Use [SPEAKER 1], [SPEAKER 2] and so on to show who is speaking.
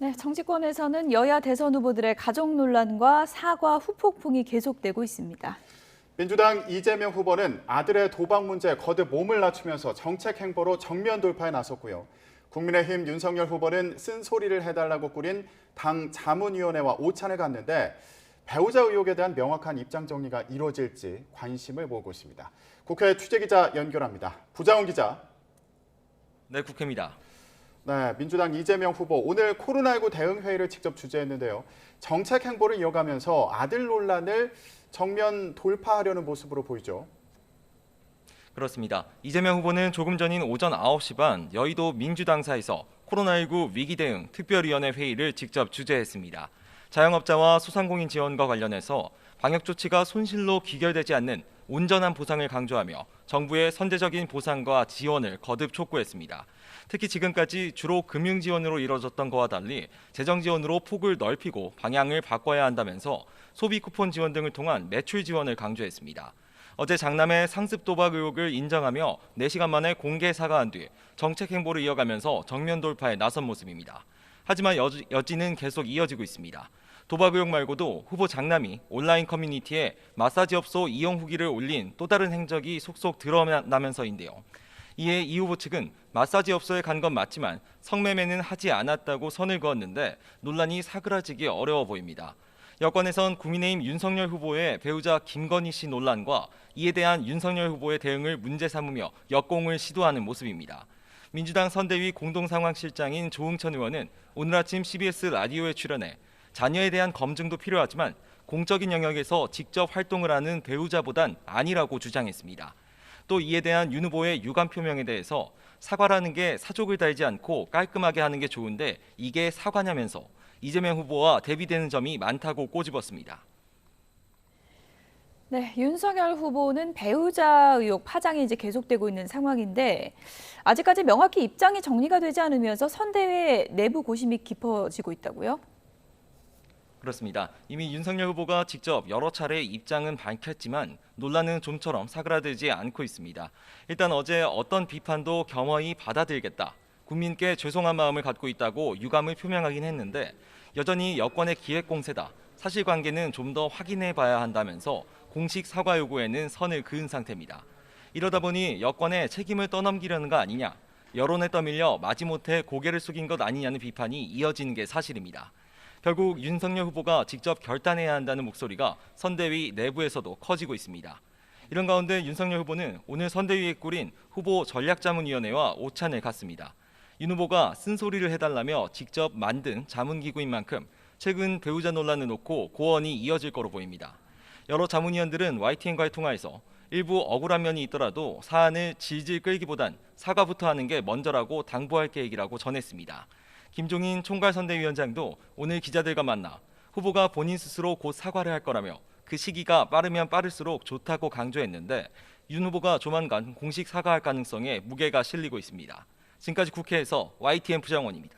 [SPEAKER 1] 네, 정치권에서는 여야 대선 후보들의 가족 논란과 사과 후폭풍이 계속되고 있습니다.
[SPEAKER 2] 민주당 이재명 후보는 아들의 도박 문제에 거듭 몸을 낮추면서 정책 행보로 정면 돌파에 나섰고요. 국민의힘 윤석열 후보는 쓴소리를 해달라고 꾸린 당 자문위원회와 오찬을 갔는데 배우자 의혹에 대한 명확한 입장 정리가 이루어질지 관심을 모으고 있습니다. 국회 취재기자 연결합니다. 부자원 기자.
[SPEAKER 3] 네, 국회입니다.
[SPEAKER 2] 네, 민주당 이재명 후보 오늘 코로나19 대응 회의를 직접 주재했는데요. 정책 행보를 이어가면서 아들 논란을 정면 돌파하려는 모습으로 보이죠.
[SPEAKER 3] 그렇습니다. 이재명 후보는 조금 전인 오전 9시 반 여의도 민주당사에서 코로나19 위기 대응 특별위원회 회의를 직접 주재했습니다. 자영업자와 소상공인 지원과 관련해서 방역 조치가 손실로 귀결되지 않는 온전한 보상을 강조하며 정부의 선제적인 보상과 지원을 거듭 촉구했습니다. 특히 지금까지 주로 금융 지원으로 이뤄졌던 것과 달리 재정 지원으로 폭을 넓히고 방향을 바꿔야 한다면서 소비 쿠폰 지원 등을 통한 매출 지원을 강조했습니다. 어제 장남의 상습 도박 의혹을 인정하며 4시간 만에 공개 사과한 뒤 정책 행보를 이어가면서 정면 돌파에 나선 모습입니다. 하지만 여지는 계속 이어지고 있습니다. 도박 의혹 말고도 후보 장남이 온라인 커뮤니티에 마사지 업소 이용 후기를 올린 또 다른 행적이 속속 드러나면서인데요. 이에 이 후보 측은 마사지 업소에 간 건 맞지만 성매매는 하지 않았다고 선을 그었는데 논란이 사그라지기 어려워 보입니다. 여권에선 국민의힘 윤석열 후보의 배우자 김건희 씨 논란과 이에 대한 윤석열 후보의 대응을 문제 삼으며 역공을 시도하는 모습입니다. 민주당 선대위 공동상황실장인 조응천 의원은 오늘 아침 CBS 라디오에 출연해 자녀에 대한 검증도 필요하지만 공적인 영역에서 직접 활동을 하는 배우자보단 아니라고 주장했습니다. 또 이에 대한 윤 후보의 유감 표명에 대해서 사과라는 게 사족을 달지 않고 깔끔하게 하는 게 좋은데 이게 사과냐면서 이재명 후보와 대비되는 점이 많다고 꼬집었습니다.
[SPEAKER 1] 네, 윤석열 후보는 배우자 의혹 파장이 이제 계속되고 있는 상황인데 아직까지 명확히 입장이 정리가 되지 않으면서 선대위의 내부 고심이 깊어지고 있다고요?
[SPEAKER 3] 그렇습니다. 이미 윤석열 후보가 직접 여러 차례 입장은 밝혔지만 논란은 좀처럼 사그라들지 않고 있습니다. 일단 어제 어떤 비판도 겸허히 받아들이겠다. 국민께 죄송한 마음을 갖고 있다고 유감을 표명하긴 했는데 여전히 여권의 기획 공세다. 사실관계는 좀 더 확인해 봐야 한다면서 공식 사과 요구에는 선을 그은 상태입니다. 이러다 보니 여권에 책임을 떠넘기려는 거 아니냐, 여론에 떠밀려 마지못해 고개를 숙인 것 아니냐는 비판이 이어지는 게 사실입니다. 결국 윤석열 후보가 직접 결단해야 한다는 목소리가 선대위 내부에서도 커지고 있습니다. 이런 가운데 윤석열 후보는 오늘 선대위에 꾸린 후보 전략자문위원회와 오찬을 갔습니다. 윤 후보가 쓴소리를 해달라며 직접 만든 자문기구인 만큼 최근 배우자 논란을 놓고 고언이 이어질 거로 보입니다. 여러 자문위원들은 YTN과의 통화에서 일부 억울한 면이 있더라도 사안을 질질 끌기보단 사과부터 하는 게 먼저라고 당부할 계획이라고 전했습니다. 김종인 총괄선대위원장도 오늘 기자들과 만나 후보가 본인 스스로 곧 사과를 할 거라며 그 시기가 빠르면 빠를수록 좋다고 강조했는데 윤 후보가 조만간 공식 사과할 가능성에 무게가 실리고 있습니다. 지금까지 국회에서 YTN 부장원입니다.